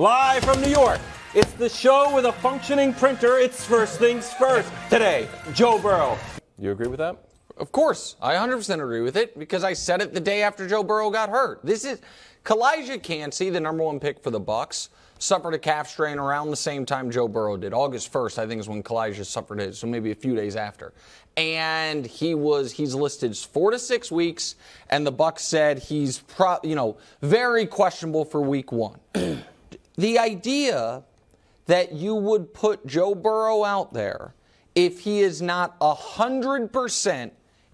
Live from New York, it's the show with a functioning printer. It's first things first. Today, Joe Burrow. You agree with that? Of course. I 100% agree with it because I said it the day after Joe Burrow got hurt. This is Kalijah Kancey, the number one pick for the Bucs, suffered a calf strain around the same time Joe Burrow did. August 1st, I think, is when Kalijah suffered his, so maybe a few days after. And he's listed 4 to 6 weeks, and the Bucs said he's very questionable for week 1. The idea that you would put Joe Burrow out there if he is not 100%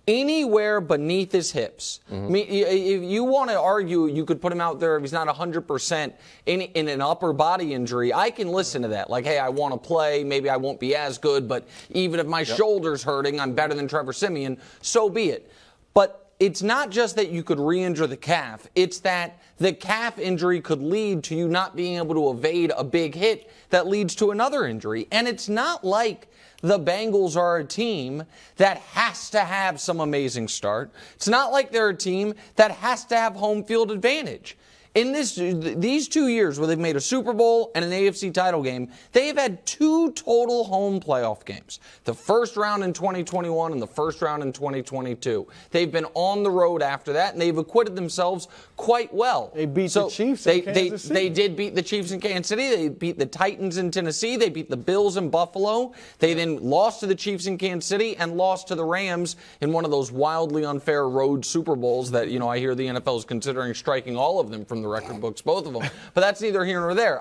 anywhere beneath his hips. I mean, if you want to argue you could put him out there if he's not 100% in an upper body injury, I can listen to that. Like, hey, I want to play. Maybe I won't be as good, but even if my shoulder's hurting, I'm better than Trevor Siemian. So be it. But it's not just that you could re-injure the calf. It's that the calf injury could lead to you not being able to evade a big hit that leads to another injury. And it's not like the Bengals are a team that has to have some amazing start. It's not like they're a team that has to have home field advantage. In these 2 years where they've made a Super Bowl and an AFC title game, they've had 2 total home playoff games. The first round in 2021 and the first round in 2022. They've been on the road after that, and they've acquitted themselves quite well. They beat the Chiefs in Kansas City. They did beat the Chiefs in Kansas City. They beat the Titans in Tennessee. They beat the Bills in Buffalo. They then lost to the Chiefs in Kansas City and lost to the Rams in one of those wildly unfair road Super Bowls that, I hear the NFL is considering striking all of them from the record books, both of them. But that's neither here nor there.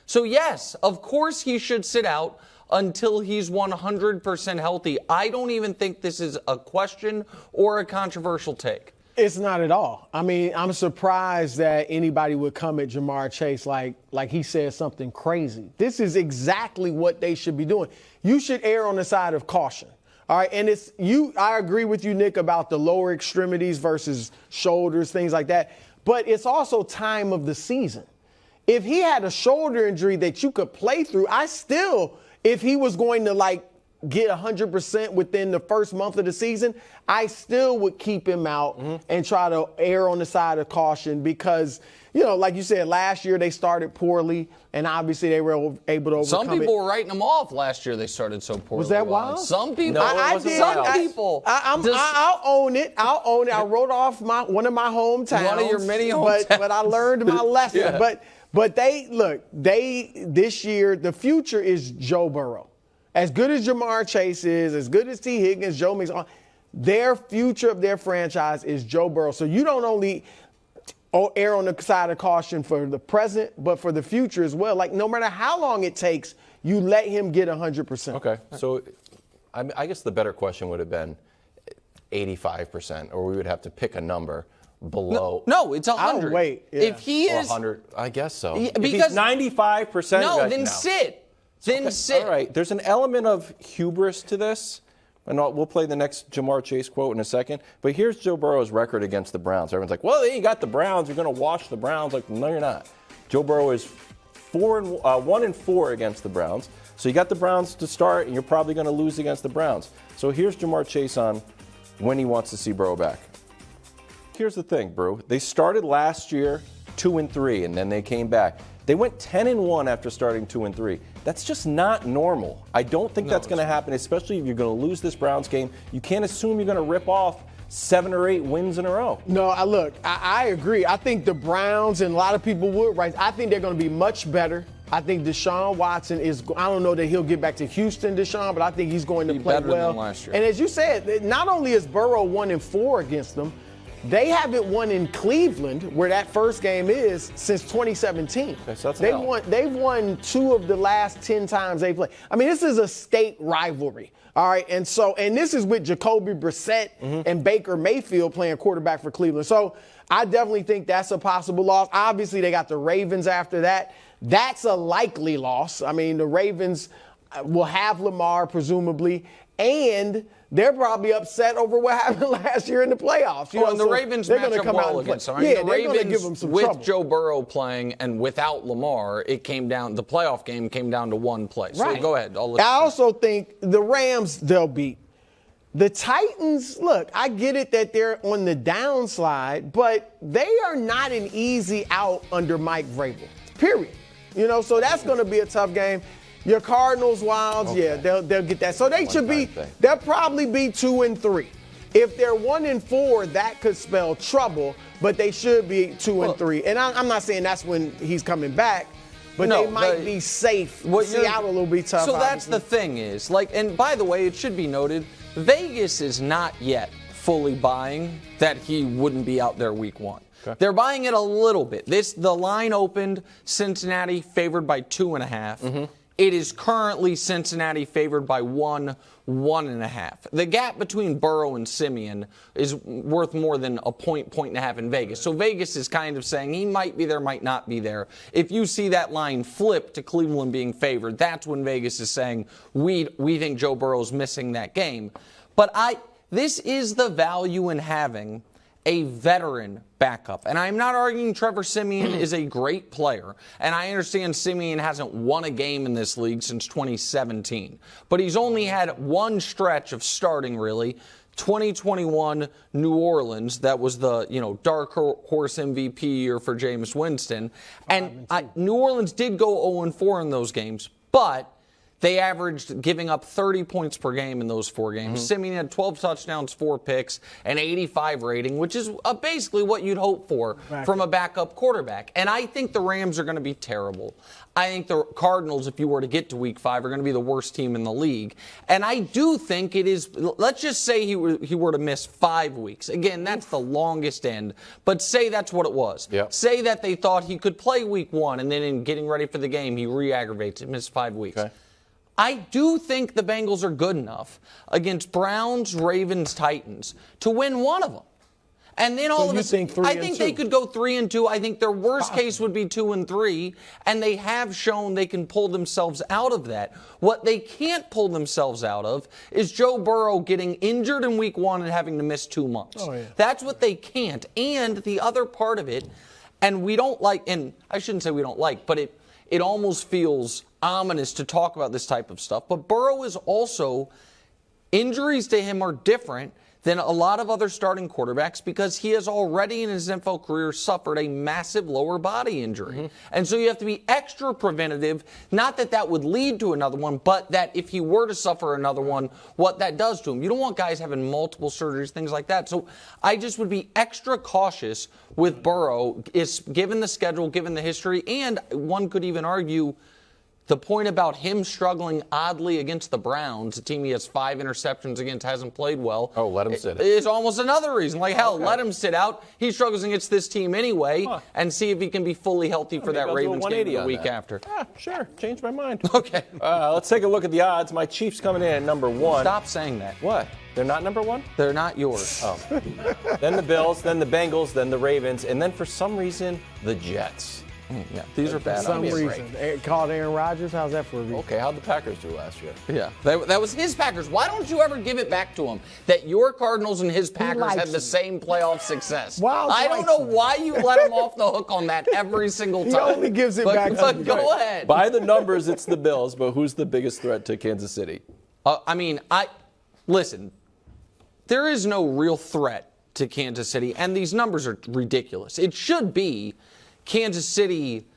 So yes, of course he should sit out until he's 100% healthy. I don't even think this is a question or a controversial take. It's not at all. I mean, I'm surprised that anybody would come at Ja'Marr Chase like he said something crazy. This is exactly what they should be doing. You should err on the side of caution. All right, and I agree with you, Nick, about the lower extremities versus shoulders, things like that. But it's also time of the season. If he had a shoulder injury that you could play through, if he was going to get 100% within the first month of the season, I still would keep him out and try to err on the side of caution because, like you said, last year they started poorly and obviously they were able to overcome it. Some people were writing them off last year. They started so poorly. Was that wild? Some people. No, Some people. I'll own it. I wrote off one of my hometowns. One of your many hometowns. But I learned my lesson. Yeah. But this year, the future is Joe Burrow. As good as Ja'Marr Chase is, as good as T. Higgins, Joe Mixon, their future of their franchise is Joe Burrow. So you don't only err on the side of caution for the present, but for the future as well. No matter how long it takes, you let him get 100%. Okay, so I guess the better question would have been 85%, or we would have to pick a number below. No, it's 100. Wait. Yeah. If he or is 100, I guess so. Because if he's 95%. No, then sit. Then sit. All right, there's an element of hubris to this. And we'll play the next Ja'Marr Chase quote in a second. But here's Joe Burrow's record against the Browns. Everyone's like, well, you got the Browns. You're going to wash the Browns. No, you're not. Joe Burrow is 1-4 against the Browns. So you got the Browns to start, and you're probably going to lose against the Browns. So here's Ja'Marr Chase on when he wants to see Burrow back. Here's the thing, bro. They started last year 2-3, and then they came back. They went 10-1 after starting 2-3. That's just not normal. I don't think that's going to happen, especially if you're going to lose this Browns game. You can't assume you're going to rip off 7 or 8 wins in a row. No, I agree. I think the Browns, and a lot of people would, right? I think they're going to be much better. I think Deshaun Watson I don't know that he'll get back to Houston, Deshaun, but I think he's going to play better well. than last year. And as you said, not only is Burrow 1-4 against them, they haven't won in Cleveland, where that first game is, since 2017. Okay, so they've won 2 of the last 10 times they played. I mean, this is a state rivalry. All right, and this is with Jacoby Brissett and Baker Mayfield playing quarterback for Cleveland. So I definitely think that's a possible loss. Obviously, they got the Ravens after that. That's a likely loss. I mean, the Ravens will have Lamar, presumably, and they're probably upset over what happened last year in the playoffs. And the Ravens match up well against them. Yeah, the they're going to give them some trouble. With Joe Burrow playing and without Lamar, the playoff game came down to one play. So right. Go ahead. I also think the Rams, they'll beat. The Titans, look, I get it that they're on the downside, but they are not an easy out under Mike Vrabel, period. You know, so that's going to be a tough game. Your Cardinals, Wildes, yeah, they'll get that. So they'll probably be 2-3. If they're 1-4, that could spell trouble, but they should be 2-3. And I'm not saying that's when he's coming back, but they might be safe. Seattle will be tough. So that's the thing is, and by the way, it should be noted, Vegas is not yet fully buying that he wouldn't be out there week 1. Okay. They're buying it a little bit. The line opened Cincinnati favored by 2.5. Mm-hmm. It is currently Cincinnati favored by 1.5. The gap between Burrow and Simeon is worth more than a point and a half in Vegas. So Vegas is kind of saying he might be there, might not be there. If you see that line flip to Cleveland being favored, that's when Vegas is saying we think Joe Burrow's missing that game. But this is the value in having a veteran backup. And I'm not arguing Trevor Siemian is a great player. And I understand Siemian hasn't won a game in this league since 2017. But he's only had one stretch of starting, really. 2021 New Orleans, that was the dark horse MVP year for Jameis Winston. And New Orleans did go 0-4 in those games, but they averaged giving up 30 points per game in those 4 games. Mm-hmm. Simeon had 12 touchdowns, 4 picks, an 85 rating, which is basically what you'd hope for from a backup quarterback. And I think the Rams are going to be terrible. I think the Cardinals, if you were to get to week 5, are going to be the worst team in the league. And I do think it is, let's just say he were to miss 5 weeks. Again, that's the longest end. But say that's what it was. Yep. Say that they thought he could play week 1, and then in getting ready for the game, he re-aggravates it, missed 5 weeks. Okay. I do think the Bengals are good enough against Browns, Ravens, Titans to win one of them. And then all of a sudden, I think they could go 3-2. I think their worst case would be 2-3, and they have shown they can pull themselves out of that. What they can't pull themselves out of is Joe Burrow getting injured in week 1 and having to miss 2 months. Oh, yeah. That's what they can't. And the other part of it, and we don't like, and I shouldn't say we don't like, but it almost feels ominous to talk about this type of stuff. But Burrow is also, injuries to him are different than a lot of other starting quarterbacks because he has already in his NFL career suffered a massive lower body injury. Mm-hmm. And so you have to be extra preventative, not that would lead to another one, but that if he were to suffer another one, what that does to him. You don't want guys having multiple surgeries, things like that. So I just would be extra cautious with Burrow, given the schedule, given the history, and one could even argue the point about him struggling oddly against the Browns, a team he has 5 interceptions against, hasn't played well. Oh, let him sit. Is almost another reason. Let him sit out. He struggles against this team anyway, and see if he can be fully healthy for that Ravens game the week after. Sure. Changed my mind. Okay. Let's take a look at the odds. My Chiefs coming in at number 1. Stop saying that. What? They're not number 1? They're not yours. Oh. Then the Bills, then the Bengals, then the Ravens, and then for some reason, the Jets. Yeah, these are bad. For some reason. Called Aaron Rodgers? How's that for a reason? Okay, how'd the Packers do last year? Yeah, that was his Packers. Why don't you ever give it back to him that your Cardinals and his Packers had the same playoff success? I don't know why you let him off the hook on that every single time. He only gives it back to him. Go ahead. By the numbers, it's the Bills, but who's the biggest threat to Kansas City? Listen, there is no real threat to Kansas City, and these numbers are ridiculous. It should be Kansas City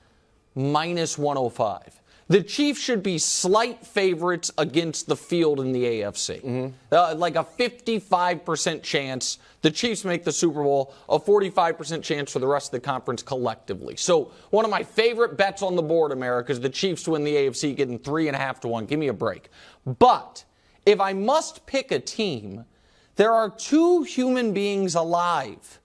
minus 105. The Chiefs should be slight favorites against the field in the AFC. Mm-hmm. Like a 55% chance the Chiefs make the Super Bowl, a 45% chance for the rest of the conference collectively. So one of my favorite bets on the board, America, is the Chiefs to win the AFC, getting 3.5 to 1. Give me a break. But if I must pick a team, there are 2 human beings alive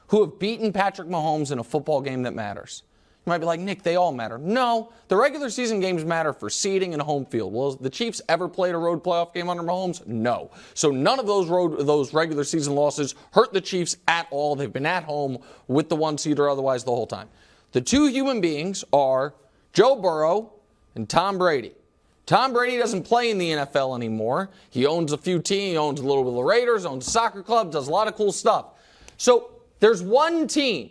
who have beaten Patrick Mahomes in a football game that matters. You might be like, Nick, they all matter. No, the regular season games matter for seeding and home field. Well, has the Chiefs ever played a road playoff game under Mahomes? No. So none of those regular season losses hurt the Chiefs at all. They've been at home with the 1 seed or otherwise the whole time. The 2 human beings are Joe Burrow and Tom Brady. Tom Brady doesn't play in the NFL anymore. He owns a few teams. He owns a little bit of the Raiders, owns a soccer club, does a lot of cool stuff. So there's one team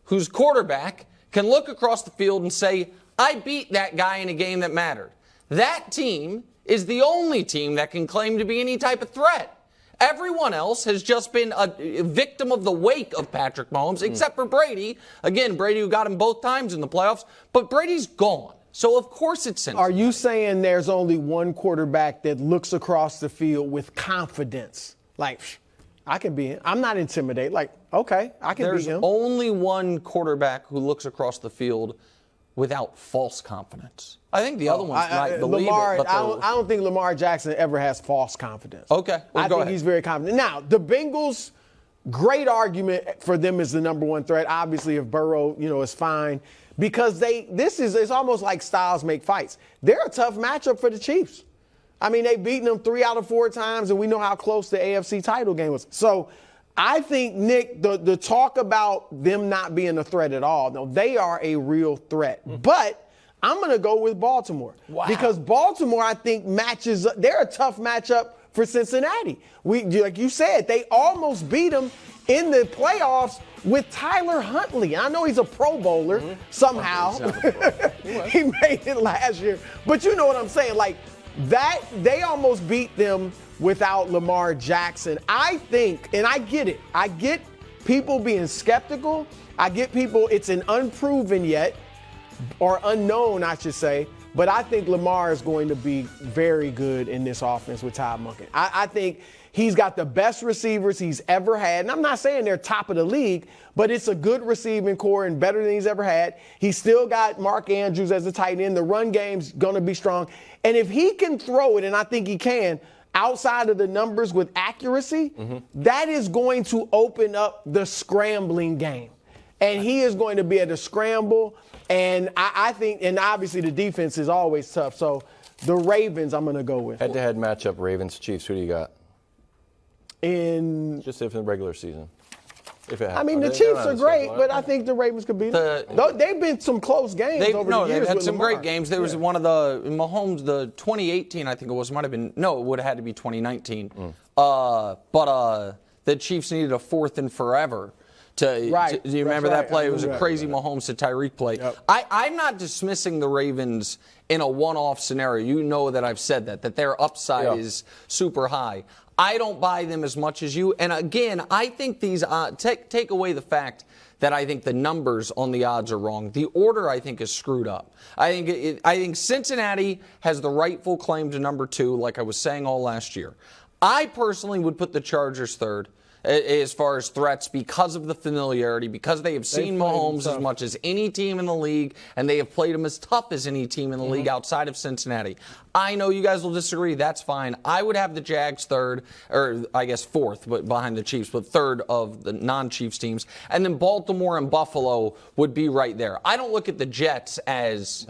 whose quarterback can look across the field and say, I beat that guy in a game that mattered. That team is the only team that can claim to be any type of threat. Everyone else has just been a victim of the wake of Patrick Mahomes, except for Brady. Again, Brady who got him both times in the playoffs, but Brady's gone. So, of course, it's Cincinnati. Are you saying there's only one quarterback that looks across the field with confidence? Like, I can be him. I'm not intimidated. Like, okay, I can be him. There's only one quarterback who looks across the field without false confidence. I think the other ones might believe Lamar, it. But I don't think Lamar Jackson ever has false confidence. Okay, well, I think he's very confident. Now, the Bengals, great argument for them as the number one threat. Obviously, if Burrow, is fine. Because it's almost like styles make fights. They're a tough matchup for the Chiefs. I mean, they've beaten them 3 out of 4 times, and we know how close the AFC title game was. So I think, Nick, the talk about them not being a threat at all, no, they are a real threat. But I'm going to go with Baltimore. Wow. Because Baltimore, I think, matches up. They're a tough matchup for Cincinnati. Like you said, they almost beat them in the playoffs with Tyler Huntley. I know he's a Pro Bowler somehow. He made it last year. But you know what I'm saying? Like, that, they almost beat them without Lamar Jackson. I think, and I get it. I get people being skeptical. I get people, it's an unproven yet, or unknown, I should say. But I think Lamar is going to be very good in this offense with Todd Monken. I think he's got the best receivers he's ever had. And I'm not saying they're top of the league, but it's a good receiving core and better than he's ever had. He's still got Mark Andrews as a tight end. The run game's going to be strong. And if he can throw it, and I think he can, outside of the numbers with accuracy, that is going to open up the scrambling game. And he is going to be able to scramble. And I think, and obviously the defense is always tough. So the Ravens, I'm going to go with. Head-to-head matchup, Ravens-Chiefs. Who do you got? Just if in the regular season. If it happens. I mean, the Chiefs are great, but I think the Ravens could beat them. They've been some close games over the years. They've had with some Lamar. great games. There was one of the Mahomes, the 2018, I think it was, might have been, no, it would have had to be 2019. But the Chiefs needed a 4th and forever. Do you remember that play? It was a crazy Mahomes to Tyreek play. Yep. I'm not dismissing the Ravens in a one-off scenario. You know that I've said that their upside is super high. I don't buy them as much as you. And again, I think these take away the fact that I think the numbers on the odds are wrong. The order, I think, is screwed up. I think Cincinnati has the rightful claim to number 2, like I was saying all last year. I personally would put the Chargers 3rd. As far as threats, because of the familiarity, because they have seen Mahomes as much as any team in the league, and they have played him as tough as any team in the league outside of Cincinnati. I know you guys will disagree. That's fine. I would have the Jags 3rd, or I guess 4th, but behind the Chiefs, but 3rd of the non-Chiefs teams. And then Baltimore and Buffalo would be right there. I don't look at the Jets as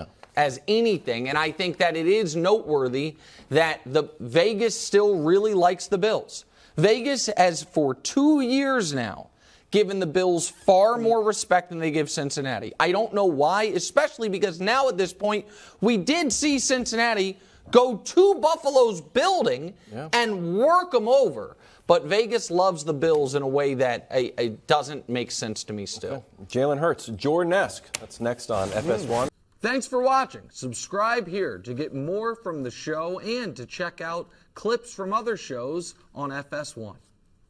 anything, and I think that it is noteworthy that the Vegas still really likes the Bills. Vegas has for 2 years now given the Bills far more respect than they give Cincinnati. I don't know why, especially because now at this point, we did see Cincinnati go to Buffalo's building and work them over. But Vegas loves the Bills in a way that it doesn't make sense to me still. Okay. Jalen Hurts, Jordan-esque. That's next on FS1. Thanks for watching. Subscribe here to get more from the show and to check out clips from other shows on FS1.